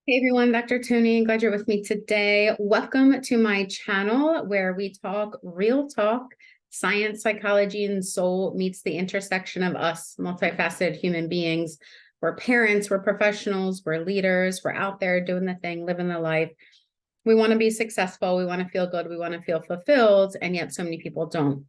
Hey everyone, Dr. Tony, glad you're with me today. Welcome to my channel where we talk real talk, science, psychology, and soul meets the intersection of us multifaceted human beings. We're parents, we're professionals, we're leaders, we're out there doing the thing, living the life. We want to be successful, we want to feel good, we want to feel fulfilled, and yet so many people don't.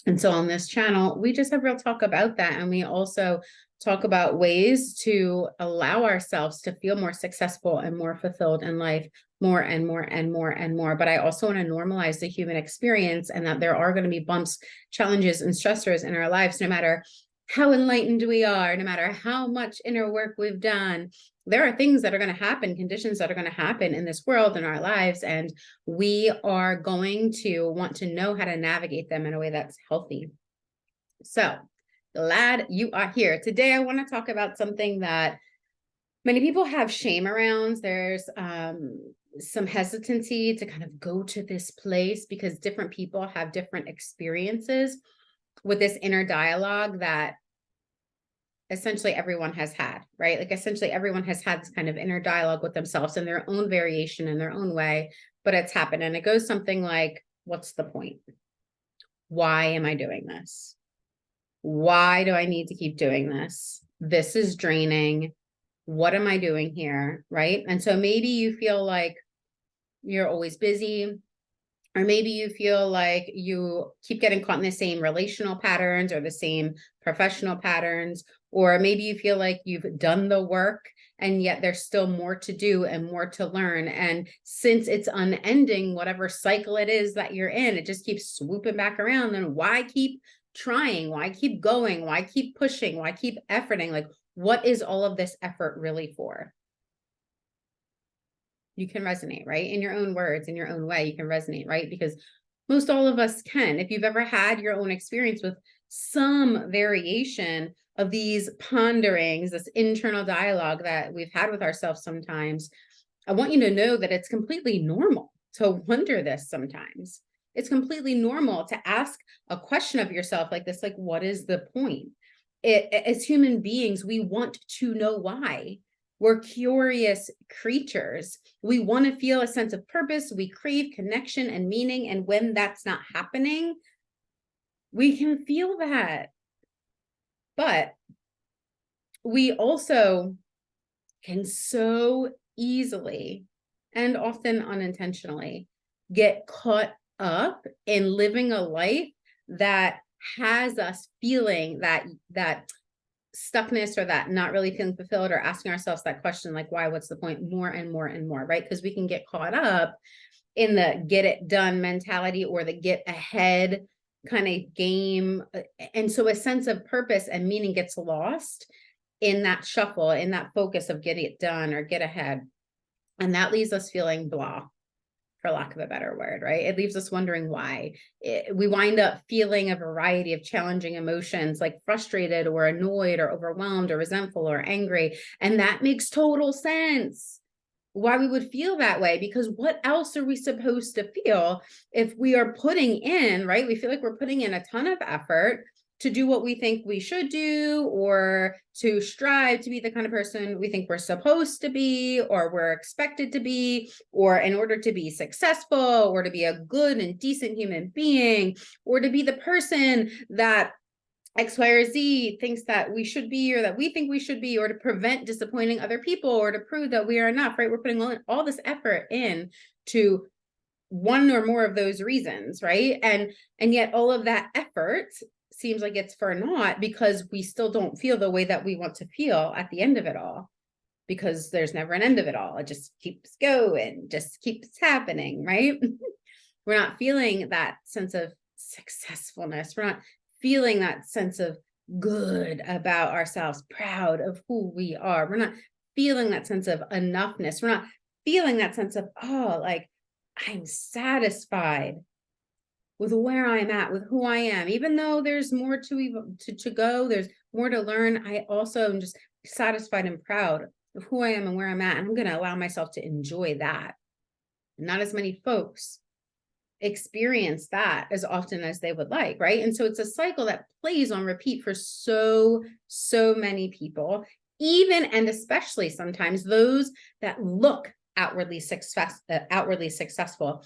And so on this channel, we just have real talk about that. And we also talk about ways to allow ourselves to feel more successful and more fulfilled in life, more and more and more and more. But I also want to normalize the human experience and that there are going to be bumps, challenges, and stressors in our lives, no matter how enlightened we are, no matter how much inner work we've done. There are things that are going to happen, conditions that are going to happen in this world, in our lives, and we are going to want to know how to navigate them in a way that's healthy. So glad you are here. Today, I want to talk about something that many people have shame around. There's some hesitancy to kind of go to this place because different people have different experiences with this inner dialogue that essentially everyone has had, right? Like essentially everyone has had this kind of inner dialogue with themselves in their own variation, in their own way, but it's happened. And it goes something like, what's the point? Why am I doing this? Why do I need to keep doing this? This is draining. What am I doing here? Right? And so maybe you feel like you're always busy, or maybe you feel like you keep getting caught in the same relational patterns or the same professional patterns, or maybe you feel like you've done the work and yet there's still more to do and more to learn. And since it's unending, whatever cycle it is that you're in, it just keeps swooping back around. Then why keep trying? Why keep going? Why keep pushing? Why keep efforting? Like, what is all of this effort really for? You can resonate, right? In your own words, in your own way, you can resonate, right? Because most all of us can. If you've ever had your own experience with some variation of these ponderings, this internal dialogue that we've had with ourselves sometimes, I want you to know that it's completely normal to wonder this sometimes. It's completely normal to ask a question of yourself like this, like, what is the point? As human beings, we want to know why. We're curious creatures. We want to feel a sense of purpose. We crave connection and meaning. And when that's not happening, we can feel that. But we also can so easily and often unintentionally get caught up in living a life that has us feeling that stuckness or that not really feeling fulfilled, or asking ourselves that question, like, why, what's the point, more and more and more, right? Because we can get caught up in the get it done mentality or the get ahead kind of game. And so a sense of purpose and meaning gets lost in that shuffle, in that focus of get it done or get ahead. And that leaves us feeling blah, for lack of a better word, right? It leaves us wondering why. We wind up feeling a variety of challenging emotions, like frustrated or annoyed or overwhelmed or resentful or angry. And that makes total sense why we would feel that way, because what else are we supposed to feel if we are putting in, right? We feel like we're putting in a ton of effort to do what we think we should do, or to strive to be the kind of person we think we're supposed to be, or we're expected to be, or in order to be successful, or to be a good and decent human being, or to be the person that X, Y, or Z thinks that we should be, or that we think we should be, or to prevent disappointing other people, or to prove that we are enough, right? We're putting all this effort in to one or more of those reasons, right? And yet all of that effort seems like it's for naught, because we still don't feel the way that we want to feel at the end of it all, because there's never an end of it all. It just keeps going, just keeps happening, right? We're not feeling that sense of successfulness. We're not feeling that sense of good about ourselves, proud of who we are. We're not feeling that sense of enough-ness. We're not feeling that sense of, oh, like, I'm satisfied with where I'm at, with who I am. Even though there's more to go, there's more to learn, I also am just satisfied and proud of who I am and where I'm at. And I'm going to allow myself to enjoy that. Not as many folks experience that as often as they would like, right? And so it's a cycle that plays on repeat for so many people. even and especially sometimes those that look outwardly successful.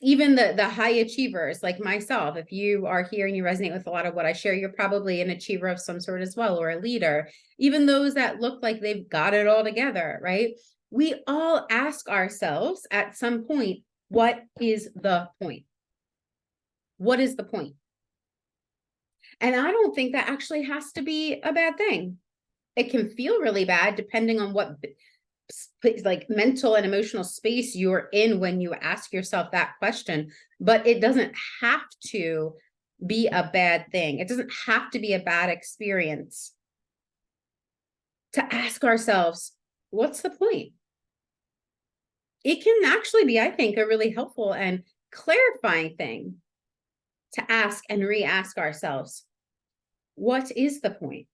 Even the high achievers like myself, if you are here and you resonate with a lot of what I share, you're probably an achiever of some sort as well, or a leader. Even those that look like they've got it all together, right? We all ask ourselves at some point, what is the point? What is the point? And I don't think that actually has to be a bad thing. It can feel really bad depending on what like mental and emotional space you're in when you ask yourself that question, but it doesn't have to be a bad thing. It doesn't have to be a bad experience to ask ourselves, what's the point? It can actually be, I think, a really helpful and clarifying thing to ask and re-ask ourselves, what is the point?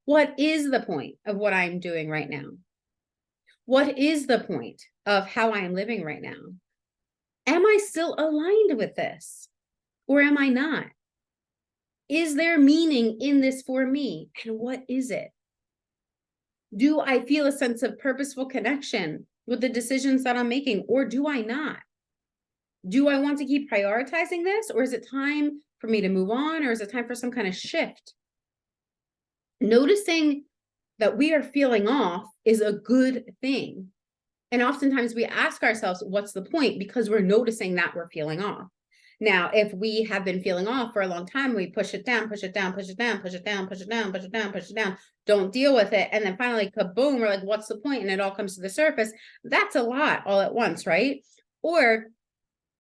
What is the point of what I'm doing right now? What is the point of how I am living right now? Am I still aligned with this? Or am I not? Is there meaning in this for me? And what is it? Do I feel a sense of purposeful connection with the decisions that I'm making, or do I not? Do I want to keep prioritizing this, or is it time for me to move on, or is it time for some kind of shift? Noticing that we are feeling off is a good thing. And oftentimes we ask ourselves, what's the point? Because we're noticing that we're feeling off. Now, if we have been feeling off for a long time, we push it down, push it down, push it down, push it down, push it down, push it down, push it down, don't deal with it. And then finally, kaboom, we're like, what's the point? And it all comes to the surface. That's a lot all at once, right? Or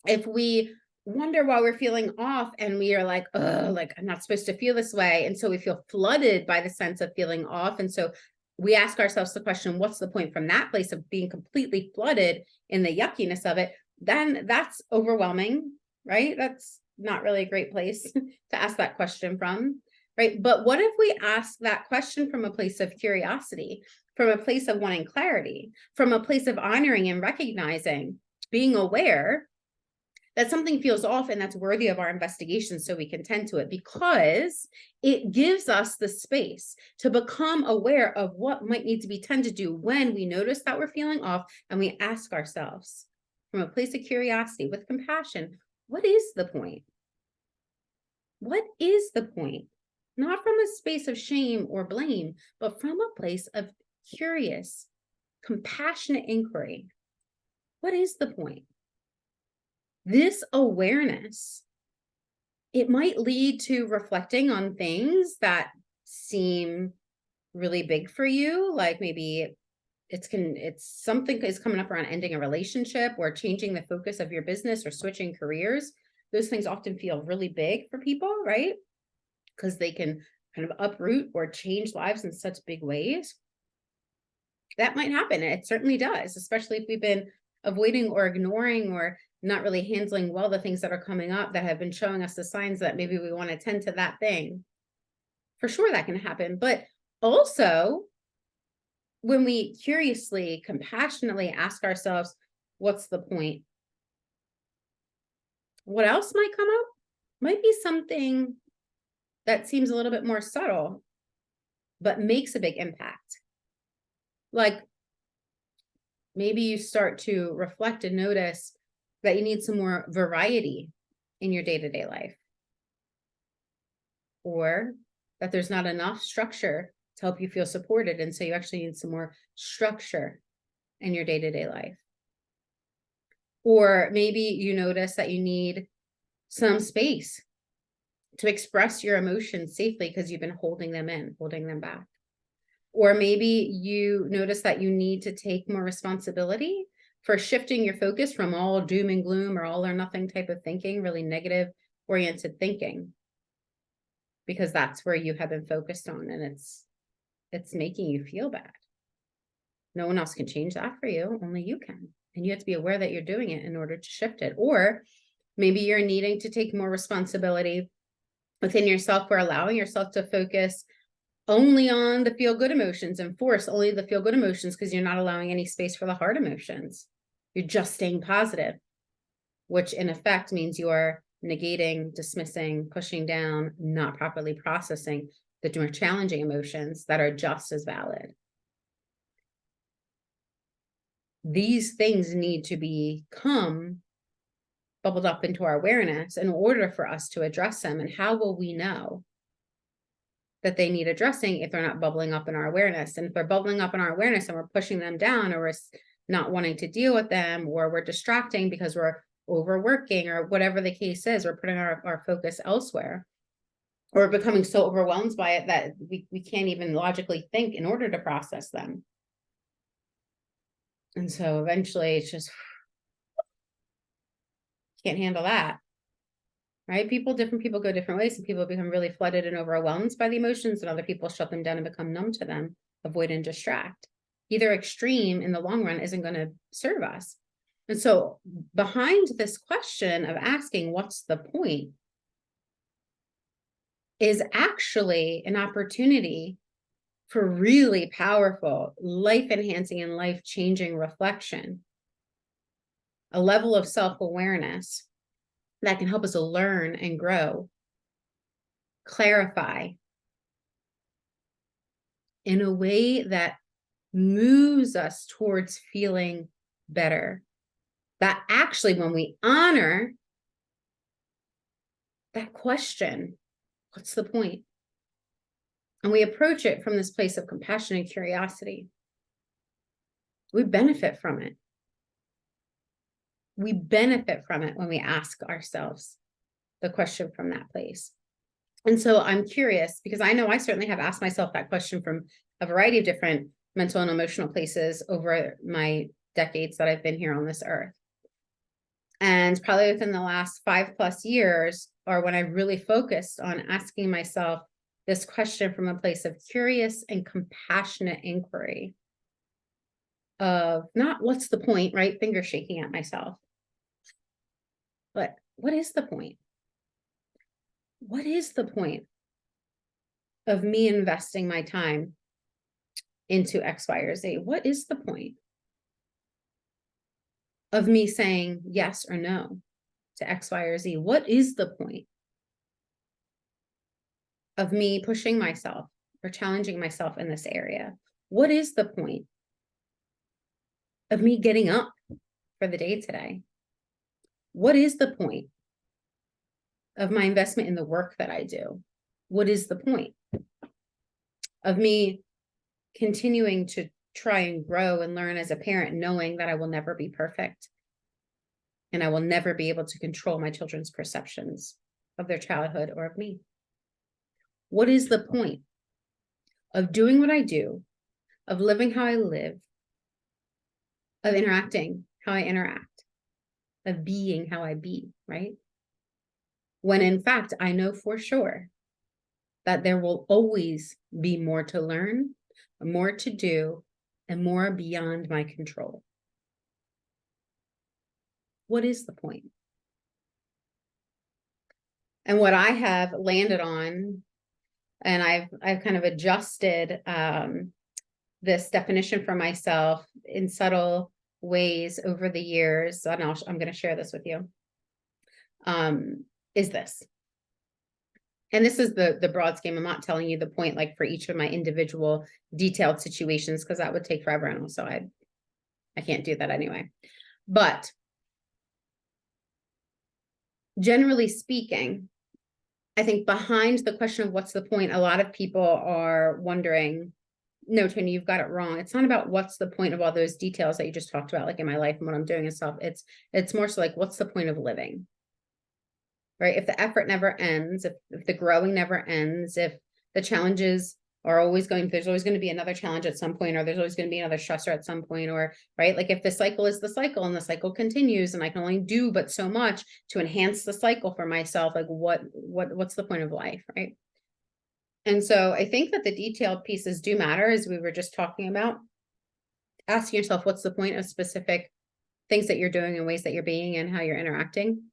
if we wonder why we're feeling off and we are like, oh, like I'm not supposed to feel this way. And so we feel flooded by the sense of feeling off. And so we ask ourselves the question, what's the point from that place of being completely flooded in the yuckiness of it? Then that's overwhelming, right? That's not really a great place to ask that question from, right? But what if we ask that question from a place of curiosity, from a place of wanting clarity, from a place of honoring and recognizing, being aware that something feels off and that's worthy of our investigation so we can tend to it, because it gives us the space to become aware of what might need to be tended to when we notice that we're feeling off, and we ask ourselves from a place of curiosity with compassion, what is the point? What is the point? Not from a space of shame or blame, but from a place of curious, compassionate inquiry. What is the point? This awareness, it might lead to reflecting on things that seem really big for you, like maybe it's something is coming up around ending a relationship or changing the focus of your business or switching careers. Those things often feel really big for people, right? Because they can kind of uproot or change lives in such big ways. That might happen. It certainly does, especially if we've been avoiding or ignoring or not really handling well the things that are coming up that have been showing us the signs that maybe we want to tend to that thing. For sure that can happen. But also, when we curiously, compassionately ask ourselves, what's the point? What else might come up? Might be something that seems a little bit more subtle, but makes a big impact. Like maybe you start to reflect and notice that you need some more variety in your day-to-day life, or that there's not enough structure to help you feel supported, and so you actually need some more structure in your day-to-day life. Or maybe you notice that you need some space to express your emotions safely because you've been holding them in, holding them back. Or maybe you notice that you need to take more responsibility for shifting your focus from all doom and gloom or all or nothing type of thinking, really negative oriented thinking, because that's where you have been focused on, and it's making you feel bad. No one else can change that for you, only you can. And you have to be aware that you're doing it in order to shift it. Or maybe you're needing to take more responsibility within yourself for allowing yourself to focus only on the feel-good emotions and force only the feel-good emotions because you're not allowing any space for the hard emotions. You're just staying positive, which in effect means you're negating, dismissing, pushing down, not properly processing the more challenging emotions that are just as valid. These things need to become bubbled up into our awareness in order for us to address them. And how will we know that they need addressing if they're not bubbling up in our awareness? And if they're bubbling up in our awareness and we're pushing them down, or we're not wanting to deal with them, or we're distracting because we're overworking, or whatever the case is, we're putting our focus elsewhere, or becoming so overwhelmed by it that we can't even logically think in order to process them. And so eventually it's just can't handle that. Right? Different people go different ways. Some people become really flooded and overwhelmed by the emotions, and other people shut them down and become numb to them, avoid and distract. Either extreme in the long run isn't going to serve us. And so behind this question of asking, what's the point, is actually an opportunity for really powerful, life-enhancing and life-changing reflection, a level of self-awareness that can help us to learn and grow, clarify in a way that moves us towards feeling better. That actually, when we honor that question, what's the point? And we approach it from this place of compassion and curiosity, we benefit from it. We benefit from it when we ask ourselves the question from that place. And so I'm curious, because I know I certainly have asked myself that question from a variety of different mental and emotional places over my decades that I've been here on this earth. And probably within the last 5+ years, or when I really focused on asking myself this question from a place of curious and compassionate inquiry of not what's the point, right? Finger shaking at myself. But what is the point? What is the point of me investing my time into X, Y, or Z? What is the point of me saying yes or no to X, Y, or Z? What is the point of me pushing myself or challenging myself in this area? What is the point of me getting up for the day today? What is the point of my investment in the work that I do? What is the point of me continuing to try and grow and learn as a parent, knowing that I will never be perfect and I will never be able to control my children's perceptions of their childhood or of me? What is the point of doing what I do, of living how I live, of interacting how I interact, of being how I be, right? When in fact, I know for sure that there will always be more to learn, more to do, and more beyond my control. What is the point? And what I have landed on, and I've kind of adjusted this definition for myself in subtle ways over the years, and I'm going to share this with you, is this. And this is the broad scheme. I'm not telling you the point like for each of my individual detailed situations, because that would take forever, and also I can't do that anyway. But generally speaking, I think behind the question of what's the point, a lot of people are wondering, no, Tony, you've got it wrong. It's not about what's the point of all those details that you just talked about, like in my life and what I'm doing and stuff. It's more so like, what's the point of living? Right? If the effort never ends, if the growing never ends, if the challenges are always there's always going to be another challenge at some point, or there's always going to be another stressor at some point, or right, like if the cycle is the cycle and the cycle continues and I can only do but so much to enhance the cycle for myself, like what's the point of life, right? And so I think that the detailed pieces do matter, as we were just talking about. Asking yourself what's the point of specific things that you're doing and ways that you're being and how you're interacting.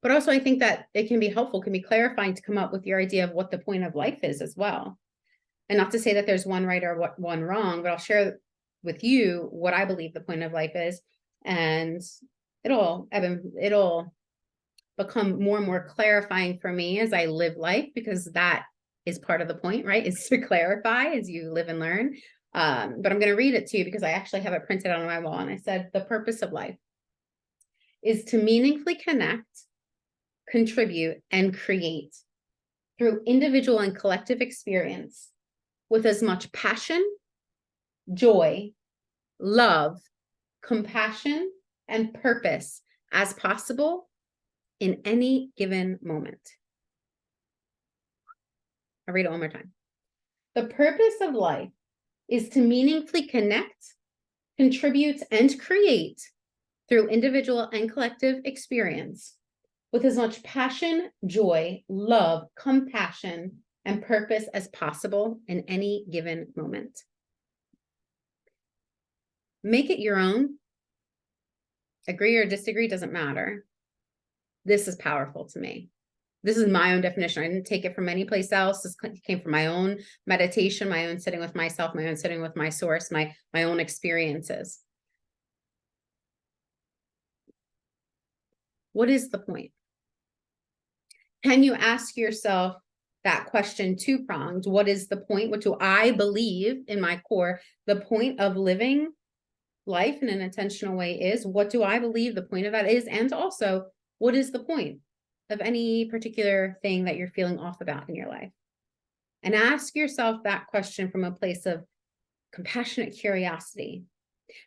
But also I think that it can be helpful, can be clarifying to come up with your idea of what the point of life is as well. And not to say that there's one right or one wrong, but I'll share with you what I believe the point of life is. And it'll become more and more clarifying for me as I live life, because that is part of the point, right? Is to clarify as you live and learn. But I'm going to read it to you because I actually have it printed on my wall. And I said, the purpose of life is to meaningfully connect, contribute, and create through individual and collective experience with as much passion, joy, love, compassion, and purpose as possible in any given moment. I'll read it one more time. The purpose of life is to meaningfully connect, contribute, and create through individual and collective experience with as much passion, joy, love, compassion, and purpose as possible in any given moment. Make it your own. Agree or disagree, doesn't matter. This is powerful to me. This is my own definition. I didn't take it from any place else. This came from my own meditation, my own sitting with myself, my own sitting with my source, my own experiences. What is the point? Can you ask yourself that question two-pronged? What is the point? What do I believe in my core? The point of living life in an intentional way is, what do I believe the point of that is? And also, what is the point of any particular thing that you're feeling off about in your life? And ask yourself that question from a place of compassionate curiosity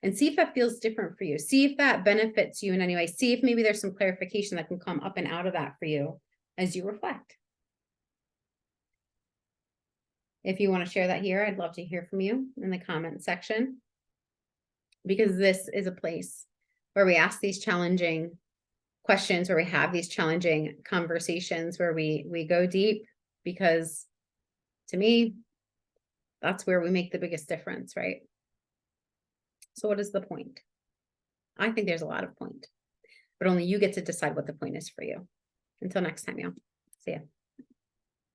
and see if that feels different for you. See if that benefits you in any way. See if maybe there's some clarification that can come up and out of that for you as you reflect. If you want to share that here, I'd love to hear from you in the comment section, because this is a place where we ask these challenging questions, where we have these challenging conversations, where we go deep, because to me, that's where we make the biggest difference, right? So what is the point? I think there's a lot of point, but only you get to decide what the point is for you. Until next time, y'all. See ya.